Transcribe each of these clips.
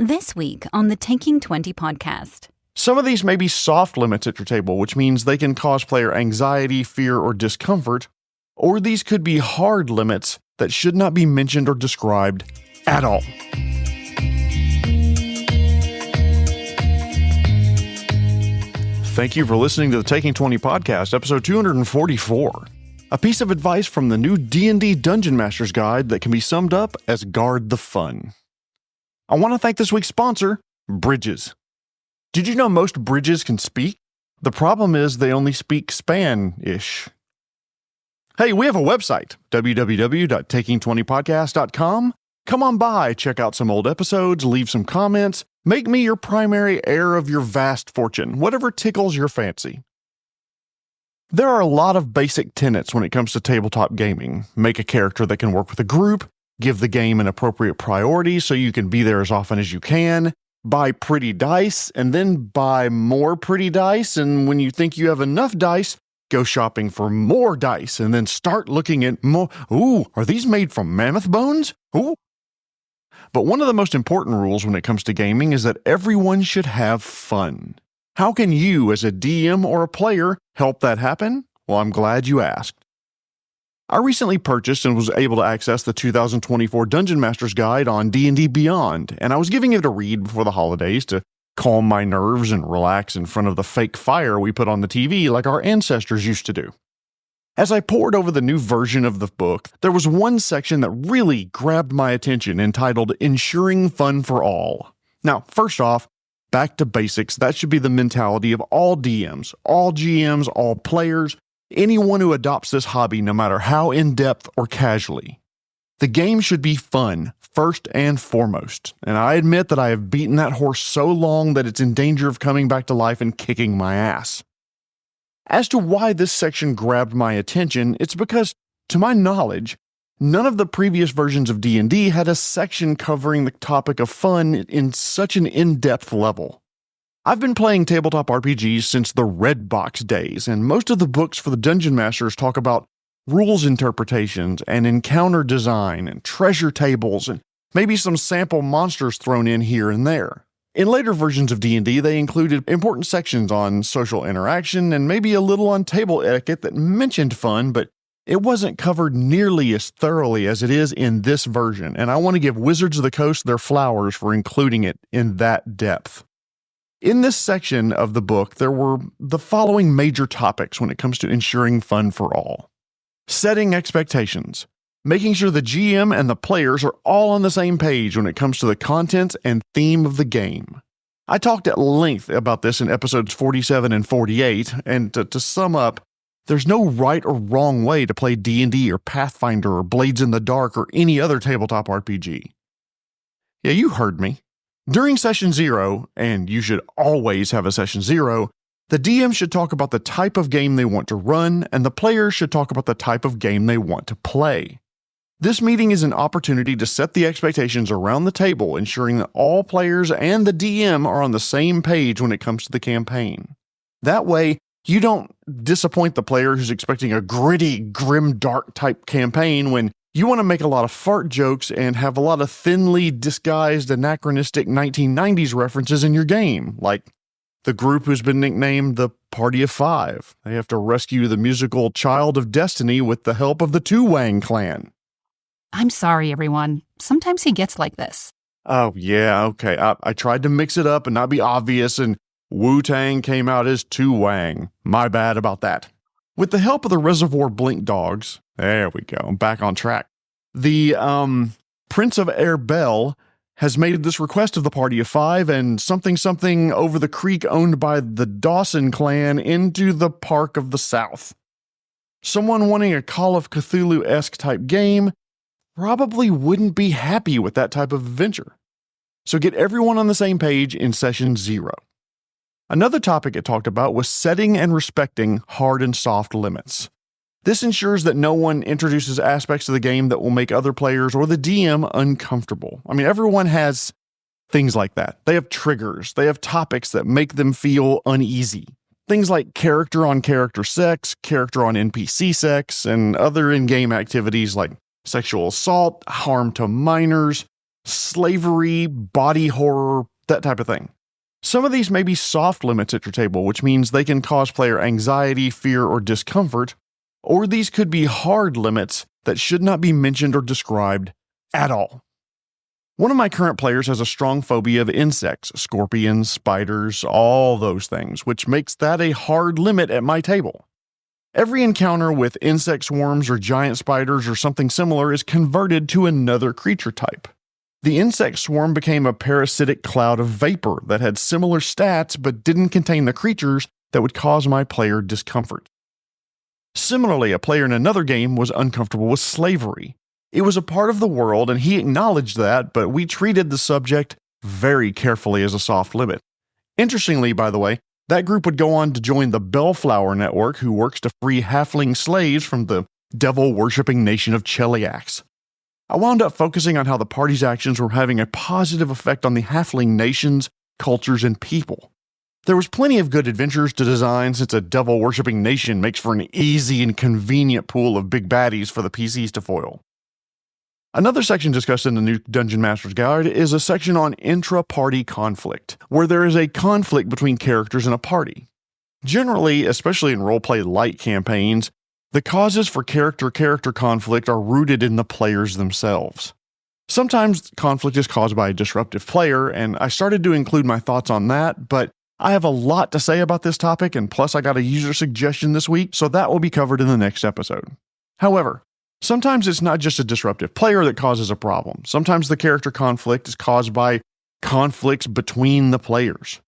This week on the Taking 20 podcast. Some of these may be soft limits at your table, which means they can cause player anxiety, fear, or discomfort, or these could be hard limits that should not be mentioned or described at all. Thank you for listening to the Taking 20 podcast, episode 244. A piece of advice from the new D&D Dungeon Master's Guide that can be summed up as guard the fun. I want to thank this week's sponsor, Bridges. Did you know most bridges can speak? The problem is they only speak Span-ish. Hey, we have a website, www.taking20podcast.com. Come on by, check out some old episodes, leave some comments, make me your primary heir of your vast fortune, whatever tickles your fancy. There are a lot of basic tenets when it comes to tabletop gaming. Make a character that can work with a group, give the game an appropriate priority so you can be there as often as you can, buy pretty dice, and then buy more pretty dice, and when you think you have enough dice, go shopping for more dice, and then start looking at more. Ooh, are these made from mammoth bones? Ooh. But one of the most important rules when it comes to gaming is that everyone should have fun. How can you, as a DM or a player, help that happen? Well, I'm glad you asked. I recently purchased and was able to access the 2024 Dungeon Master's Guide on D&D Beyond, and I was giving it a read before the holidays to calm my nerves and relax in front of the fake fire we put on the TV like our ancestors used to do. As I pored over the new version of the book, there was one section that really grabbed my attention entitled Ensuring Fun for All. Now, first off, back to basics, that should be the mentality of all DMs, all GMs, all players, anyone who adopts this hobby, no matter how in-depth or casually. The game should be fun, first and foremost, and I admit that I have beaten that horse so long that it's in danger of coming back to life and kicking my ass. As to why this section grabbed my attention, it's because, to my knowledge, none of the previous versions of D&D had a section covering the topic of fun in such an in-depth level. I've been playing tabletop RPGs since the Red Box days, and most of the books for the Dungeon Masters talk about rules interpretations and encounter design and treasure tables and maybe some sample monsters thrown in here and there. In later versions of D&D, they included important sections on social interaction and maybe a little on table etiquette that mentioned fun, but it wasn't covered nearly as thoroughly as it is in this version, and I want to give Wizards of the Coast their flowers for including it in that depth. In this section of the book, there were the following major topics when it comes to ensuring fun for all. Setting expectations. Making sure the GM and the players are all on the same page when it comes to the content and theme of the game. I talked at length about this in episodes 47 and 48, and to sum up, there's no right or wrong way to play D&D or Pathfinder or Blades in the Dark or any other tabletop RPG. Yeah, you heard me. During Session 0, and you should always have a Session 0, the DM should talk about the type of game they want to run, and the players should talk about the type of game they want to play. This meeting is an opportunity to set the expectations around the table, ensuring that all players and the DM are on the same page when it comes to the campaign. That way, you don't disappoint the player who's expecting a gritty, grim, dark type campaign when you want to make a lot of fart jokes and have a lot of thinly disguised anachronistic 1990s references in your game, like the group who's been nicknamed the Party of Five. They have to rescue the musical Child of Destiny with the help of the Two Wang clan. I'm sorry, everyone. Sometimes he gets like this. Oh, yeah, okay. I tried to mix it up and not be obvious, and Wu-Tang came out as Two Wang. My bad about that. With the help of the Reservoir Blink dogs, there we go, I'm back on track. The Prince of Air Bell has made this request of the Party of Five and something over the creek owned by the Dawson clan into the Park of the South. Someone wanting a Call of Cthulhu-esque type game probably wouldn't be happy with that type of adventure. So get everyone on the same page in Session 0. Another topic it talked about was setting and respecting hard and soft limits. This ensures that no one introduces aspects of the game that will make other players or the DM uncomfortable. I mean, everyone has things like that. They have triggers. They have topics that make them feel uneasy. Things like character on character sex, character on NPC sex, and other in-game activities like sexual assault, harm to minors, slavery, body horror, that type of thing. Some of these may be soft limits at your table, which means they can cause player anxiety, fear, or discomfort, or these could be hard limits that should not be mentioned or described at all. One of my current players has a strong phobia of insects, scorpions, spiders, all those things, which makes that a hard limit at my table. Every encounter with insect swarms or giant spiders or something similar is converted to another creature type. The insect swarm became a parasitic cloud of vapor that had similar stats but didn't contain the creatures that would cause my player discomfort. Similarly, a player in another game was uncomfortable with slavery. It was a part of the world and he acknowledged that, but we treated the subject very carefully as a soft limit. Interestingly, by the way, that group would go on to join the Bellflower Network, who works to free halfling slaves from the devil-worshipping nation of Cheliax. I wound up focusing on how the party's actions were having a positive effect on the halfling nations, cultures, and people. There was plenty of good adventures to design since a devil-worshipping nation makes for an easy and convenient pool of big baddies for the PCs to foil. Another section discussed in the new Dungeon Master's Guide is a section on intra-party conflict, where there is a conflict between characters in a party. Generally, especially in roleplay light campaigns, the causes for character-character conflict are rooted in the players themselves. Sometimes conflict is caused by a disruptive player, and I started to include my thoughts on that, but I have a lot to say about this topic, and plus I got a user suggestion this week, so that will be covered in the next episode. However, sometimes it's not just a disruptive player that causes a problem. Sometimes the character conflict is caused by conflicts between the players.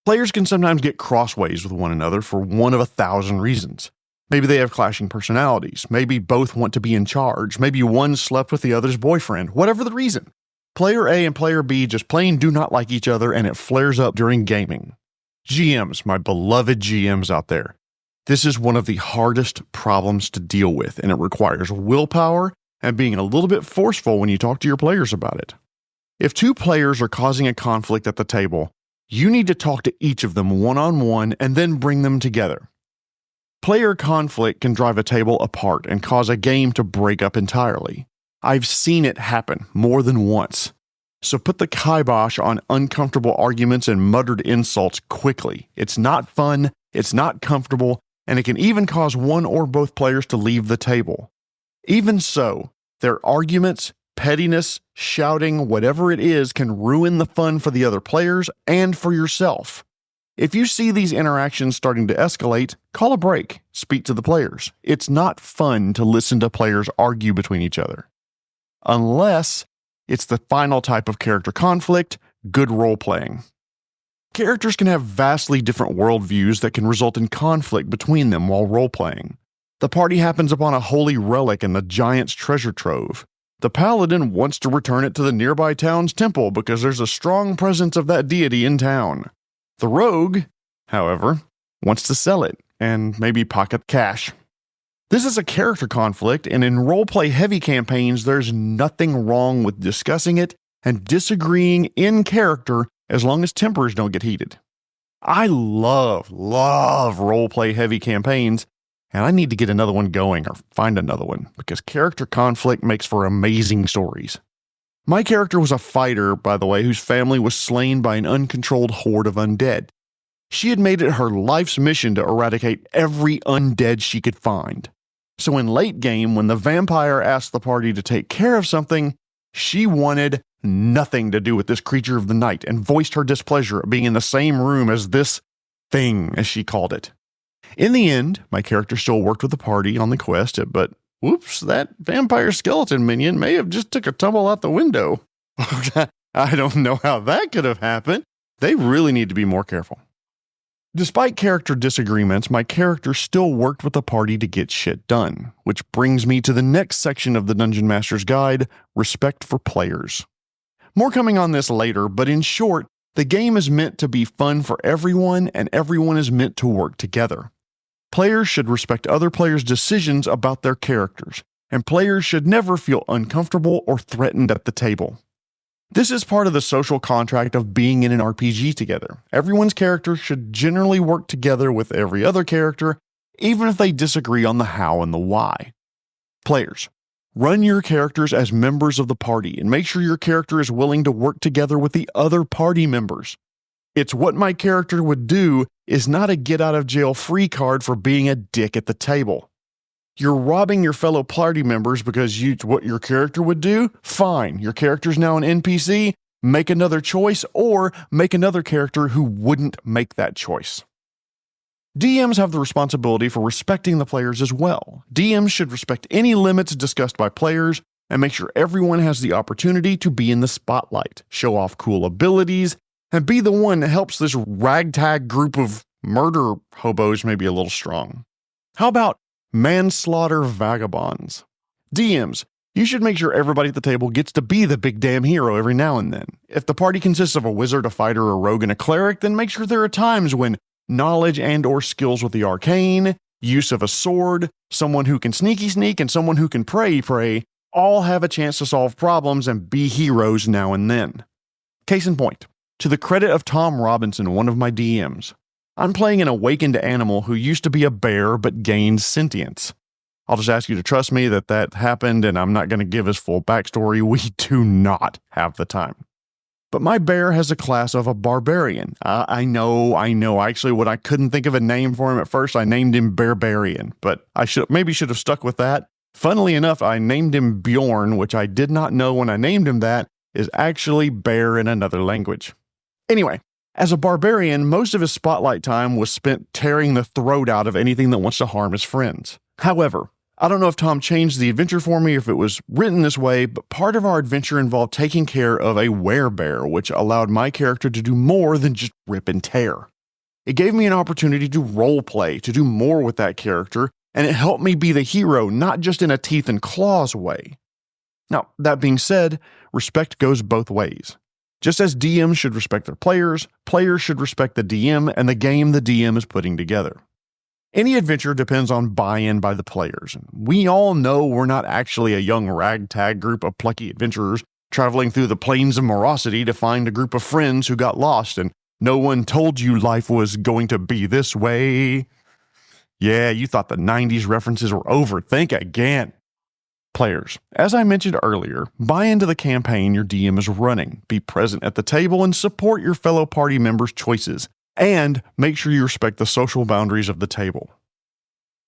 Players can sometimes get crossways with one another for one of 1,000 reasons. Maybe they have clashing personalities. Maybe both want to be in charge. Maybe one slept with the other's boyfriend. Whatever the reason. Player A and Player B just plain do not like each other and it flares up during gaming. GMs, my beloved GMs out there. This is one of the hardest problems to deal with, and it requires willpower and being a little bit forceful when you talk to your players about it. If two players are causing a conflict at the table, you need to talk to each of them one-on-one and then bring them together. Player conflict can drive a table apart and cause a game to break up entirely. I've seen it happen more than once. So put the kibosh on uncomfortable arguments and muttered insults quickly. It's not fun, it's not comfortable, and it can even cause one or both players to leave the table. Even so, their arguments, pettiness, shouting, whatever it is, can ruin the fun for the other players and for yourself. If you see these interactions starting to escalate, call a break, speak to the players. It's not fun to listen to players argue between each other. Unless it's the final type of character conflict, good role-playing. Characters can have vastly different worldviews that can result in conflict between them while role-playing. The party happens upon a holy relic in the giant's treasure trove. The paladin wants to return it to the nearby town's temple because there's a strong presence of that deity in town. The rogue, however, wants to sell it and maybe pocket cash. This is a character conflict, and in roleplay heavy campaigns, there's nothing wrong with discussing it and disagreeing in character as long as tempers don't get heated. I love roleplay heavy campaigns, and I need to get another one going or find another one because character conflict makes for amazing stories. My character was a fighter, by the way, whose family was slain by an uncontrolled horde of undead. She had made it her life's mission to eradicate every undead she could find. So in late game, when the vampire asked the party to take care of something, she wanted nothing to do with this creature of the night and voiced her displeasure at being in the same room as this thing, as she called it. In the end, my character still worked with the party on the quest, but whoops, that vampire skeleton minion may have just took a tumble out the window. I don't know how that could have happened. They really need to be more careful. Despite character disagreements, my character still worked with the party to get shit done, which brings me to the next section of the Dungeon Master's Guide, respect for players. More coming on this later, but in short, the game is meant to be fun for everyone, and everyone is meant to work together. Players should respect other players' decisions about their characters, and players should never feel uncomfortable or threatened at the table. This is part of the social contract of being in an RPG together. Everyone's character should generally work together with every other character, even if they disagree on the how and the why. Players, Run your characters as members of the party and make sure your character is willing to work together with the other party members. It's what my character would do is not a get out of jail free card for being a dick at the table. You're robbing your fellow party members because what your character would do? Fine, your character's now an NPC, make another choice or make another character who wouldn't make that choice. DMs have the responsibility for respecting the players as well. DMs should respect any limits discussed by players and make sure everyone has the opportunity to be in the spotlight, show off cool abilities, and be the one that helps this ragtag group of murder hobos maybe a little strong. How about manslaughter vagabonds? DMs, you should make sure everybody at the table gets to be the big damn hero every now and then. If the party consists of a wizard, a fighter, a rogue, and a cleric, then make sure there are times when knowledge and or skills with the arcane, use of a sword, someone who can sneaky sneak, and someone who can pray, all have a chance to solve problems and be heroes now and then. Case in point, to the credit of Tom Robinson, one of my DMs, I'm playing an awakened animal who used to be a bear but gained sentience. I'll just ask you to trust me that happened, and I'm not going to give his full backstory. We do not have the time. But my bear has a class of a barbarian. I know. Actually, when I couldn't think of a name for him at first, I named him Barbarian, but I should have stuck with that. Funnily enough, I named him Bjorn, which I did not know when I named him that is actually bear in another language. Anyway, as a barbarian, most of his spotlight time was spent tearing the throat out of anything that wants to harm his friends. However, I don't know if Tom changed the adventure for me or if it was written this way, but part of our adventure involved taking care of a werebear, which allowed my character to do more than just rip and tear. It gave me an opportunity to roleplay, to do more with that character, and it helped me be the hero, not just in a teeth and claws way. Now, that being said, respect goes both ways. Just as DMs should respect their players, players should respect the DM and the game the DM is putting together. Any adventure depends on buy-in by the players. We all know we're not actually a young ragtag group of plucky adventurers traveling through the plains of Morosity to find a group of friends who got lost and no one told you life was going to be this way. Yeah, you thought the 90s references were over. Think again. Players, as I mentioned earlier, buy into the campaign your DM is running, be present at the table, and support your fellow party members' choices. And make sure you respect the social boundaries of the table.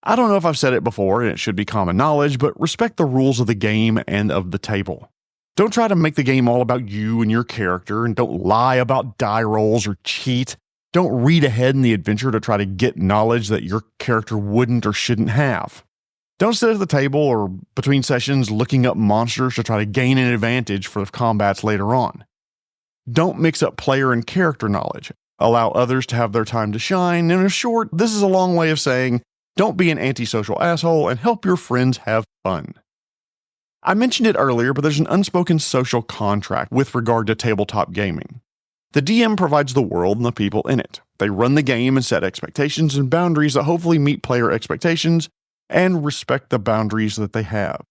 I don't know if I've said it before, and it should be common knowledge, but respect the rules of the game and of the table. Don't try to make the game all about you and your character, and don't lie about die rolls or cheat. Don't read ahead in the adventure to try to get knowledge that your character wouldn't or shouldn't have. Don't sit at the table or between sessions looking up monsters to try to gain an advantage for the combats later on. Don't mix up player and character knowledge. Allow others to have their time to shine, and in short, this is a long way of saying, don't be an antisocial asshole and help your friends have fun. I mentioned it earlier, but there's an unspoken social contract with regard to tabletop gaming. The DM provides the world and the people in it. They run the game and set expectations and boundaries that hopefully meet player expectations and respect the boundaries that they have.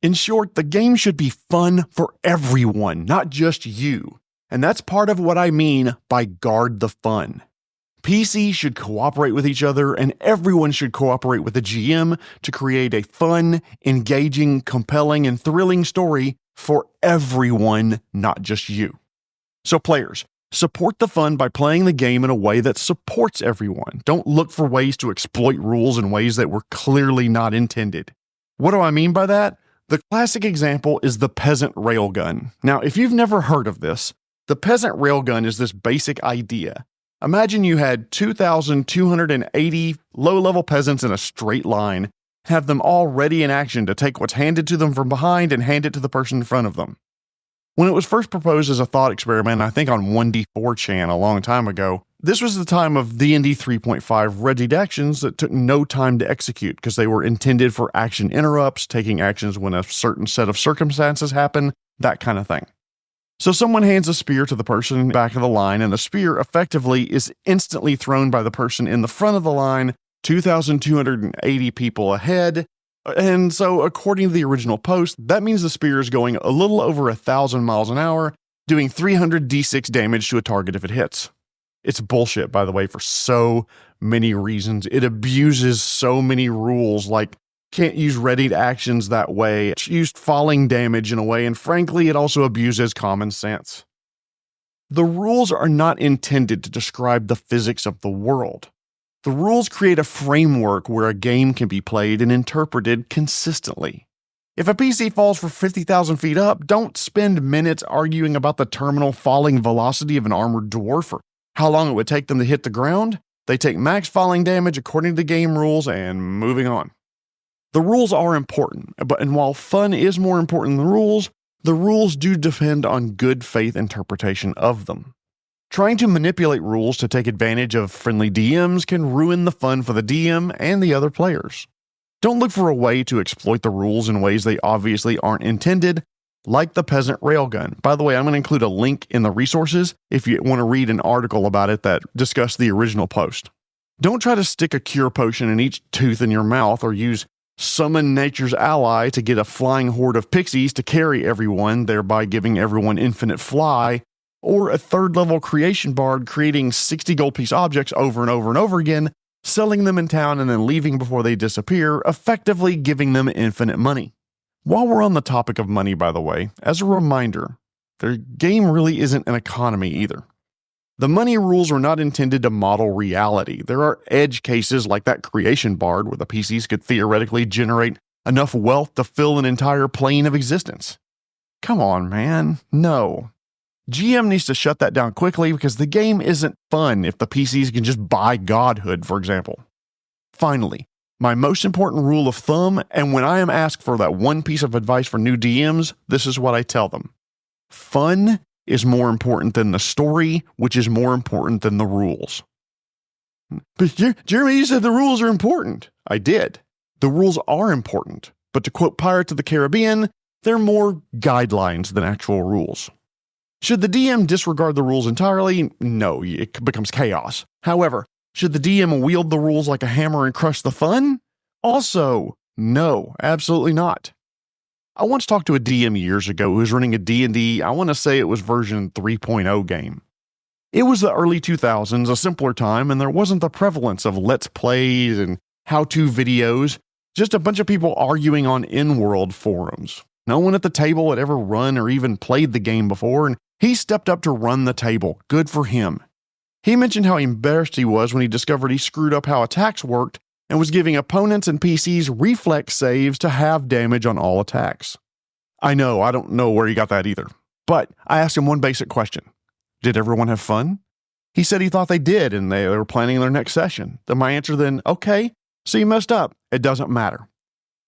In short, the game should be fun for everyone, not just you. And that's part of what I mean by guard the fun. PCs should cooperate with each other, and everyone should cooperate with the GM to create a fun, engaging, compelling, and thrilling story for everyone, not just you. So players, support the fun by playing the game in a way that supports everyone. Don't look for ways to exploit rules in ways that were clearly not intended. What do I mean by that? The classic example is the peasant railgun. Now, if you've never heard of this, the peasant railgun is this basic idea. Imagine you had 2,280 low-level peasants in a straight line, have them all ready in action to take what's handed to them from behind and hand it to the person in front of them. When it was first proposed as a thought experiment, I think on 1D4chan a long time ago, this was the time of D&D 3.5 readied actions that took no time to execute because they were intended for action interrupts, taking actions when a certain set of circumstances happen, that kind of thing. So someone hands a spear to the person in the back of the line, and the spear effectively is instantly thrown by the person in the front of the line, 2,280 people ahead. And so according to the original post, that means the spear is going a little over 1,000 miles an hour, doing 300 d6 damage to a target if it hits. It's bullshit, by the way, for so many reasons. It abuses so many rules, like can't use readied actions that way. It's used falling damage in a way, and frankly, it also abuses common sense. The rules are not intended to describe the physics of the world. The rules create a framework where a game can be played and interpreted consistently. If a PC falls for 50,000 feet up, don't spend minutes arguing about the terminal falling velocity of an armored dwarf or how long it would take them to hit the ground. They take max falling damage according to the game rules and moving on. The rules are important, and while fun is more important than the rules do depend on good faith interpretation of them. Trying to manipulate rules to take advantage of friendly DMs can ruin the fun for the DM and the other players. Don't look for a way to exploit the rules in ways they obviously aren't intended, like the peasant railgun. By the way, I'm going to include a link in the resources if you want to read an article about it that discussed the original post. Don't try to stick a cure potion in each tooth in your mouth or use summon nature's ally to get a flying horde of pixies to carry everyone, thereby giving everyone infinite fly, or a third-level creation bard creating 60 gold piece objects over and over and over again, selling them in town and then leaving before they disappear, effectively giving them infinite money. While we're on the topic of money, by the way, as a reminder, the game really isn't an economy either. The money rules were not intended to model reality. There are edge cases like that creation bard where the PCs could theoretically generate enough wealth to fill an entire plane of existence. Come on, man. No. GM needs to shut that down quickly because the game isn't fun if the PCs can just buy godhood, for example. Finally, my most important rule of thumb, and when I am asked for that one piece of advice for new DMs, this is what I tell them. Fun is more important than the story, which is more important than the rules. But Jeremy, you said the rules are important. I did. The rules are important, but to quote Pirates of the Caribbean, they're more guidelines than actual rules. Should the DM disregard the rules entirely? No, it becomes chaos. However, should the DM wield the rules like a hammer and crush the fun? Also, no, absolutely not. I once talked to a DM years ago who was running a D&D, I want to say it was version 3.0 game. It was the early 2000s, a simpler time, and there wasn't the prevalence of let's plays and how-to videos, just a bunch of people arguing on in-world forums. No one at the table had ever run or even played the game before, and he stepped up to run the table. Good for him. He mentioned how embarrassed he was when he discovered he screwed up how attacks worked and was giving opponents and PCs reflex saves to have damage on all attacks. I don't know where he got that either. But I asked him one basic question. Did everyone have fun? He said he thought they did and they were planning their next session. Then my answer then, okay, so you messed up. It doesn't matter.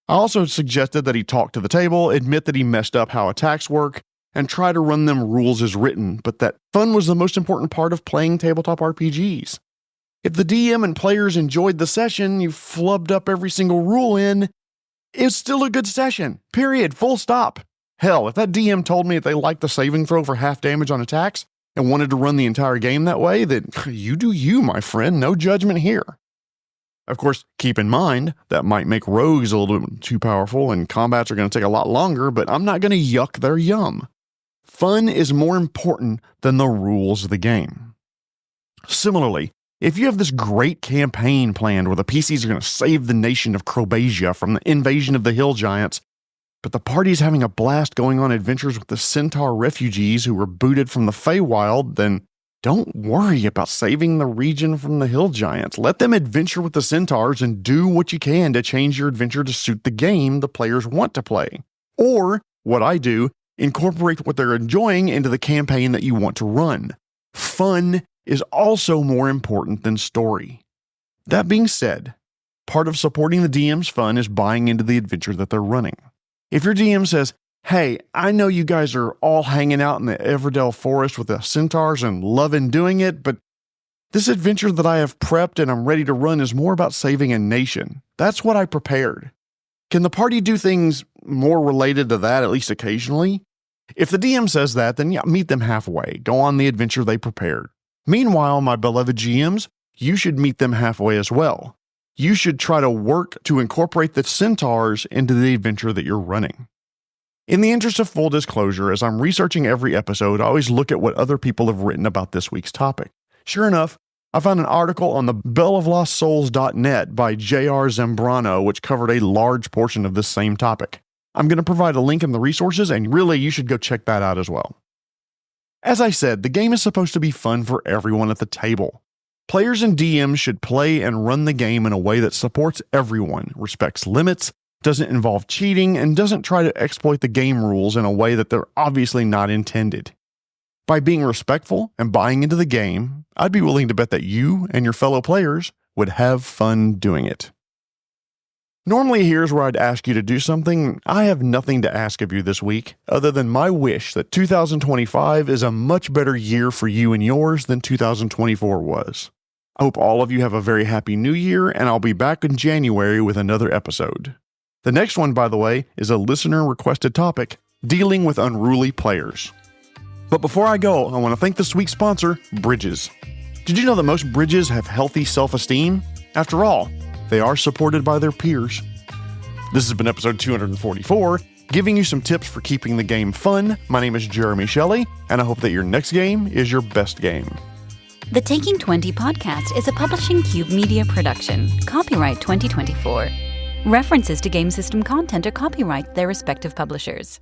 I also suggested that he talk to the table, admit that he messed up how attacks work, and try to run them rules as written, but that fun was the most important part of playing tabletop RPGs. If the DM and players enjoyed the session, you flubbed up every single rule in, it's still a good session, period, full stop. Hell, if that DM told me that they liked the saving throw for half damage on attacks and wanted to run the entire game that way, then you do you, my friend, no judgment here. Of course, keep in mind, that might make rogues a little bit too powerful and combats are going to take a lot longer, but I'm not going to yuck their yum. Fun is more important than the rules of the game. Similarly, if you have this great campaign planned where the PCs are going to save the nation of Crobasia from the invasion of the Hill Giants, but the party's having a blast going on adventures with the Centaur refugees who were booted from the Feywild, then don't worry about saving the region from the Hill Giants. Let them adventure with the Centaurs and do what you can to change your adventure to suit the game the players want to play. Or, what I do, incorporate what they're enjoying into the campaign that you want to run. Fun is also more important than story. That being said, part of supporting the DM's fun is buying into the adventure that they're running. If your DM says, hey, I know you guys are all hanging out in the Everdell Forest with the Centaurs and loving doing it, but this adventure that I have prepped and I'm ready to run is more about saving a nation. That's what I prepared. Can the party do things more related to that, at least occasionally? If the DM says that, then yeah, meet them halfway. Go on the adventure they prepared. Meanwhile, my beloved GMs, you should meet them halfway as well. You should try to work to incorporate the Centaurs into the adventure that you're running. In the interest of full disclosure, as I'm researching every episode, I always look at what other people have written about this week's topic. Sure enough, I found an article on the belloflostsouls.net by J.R. Zambrano, which covered a large portion of this same topic. I'm going to provide a link in the resources, and really, you should go check that out as well. As I said, the game is supposed to be fun for everyone at the table. Players and DMs should play and run the game in a way that supports everyone, respects limits, doesn't involve cheating, and doesn't try to exploit the game rules in a way that they're obviously not intended. By being respectful and buying into the game, I'd be willing to bet that you and your fellow players would have fun doing it. Normally, here's where I'd ask you to do something. I have nothing to ask of you this week, other than my wish that 2025 is a much better year for you and yours than 2024 was. I hope all of you have a very happy new year, and I'll be back in January with another episode. The next one, by the way, is a listener-requested topic, dealing with unruly players. But before I go, I want to thank this week's sponsor, Bridges. Did you know that most bridges have healthy self-esteem? After all, they are supported by their peers. This has been episode 244, giving you some tips for keeping the game fun. My name is Jeremy Shelley, and I hope that your next game is your best game. The Taking 20 podcast is a Publishing Cube media production. Copyright 2024. References to game system content are copyright their respective publishers.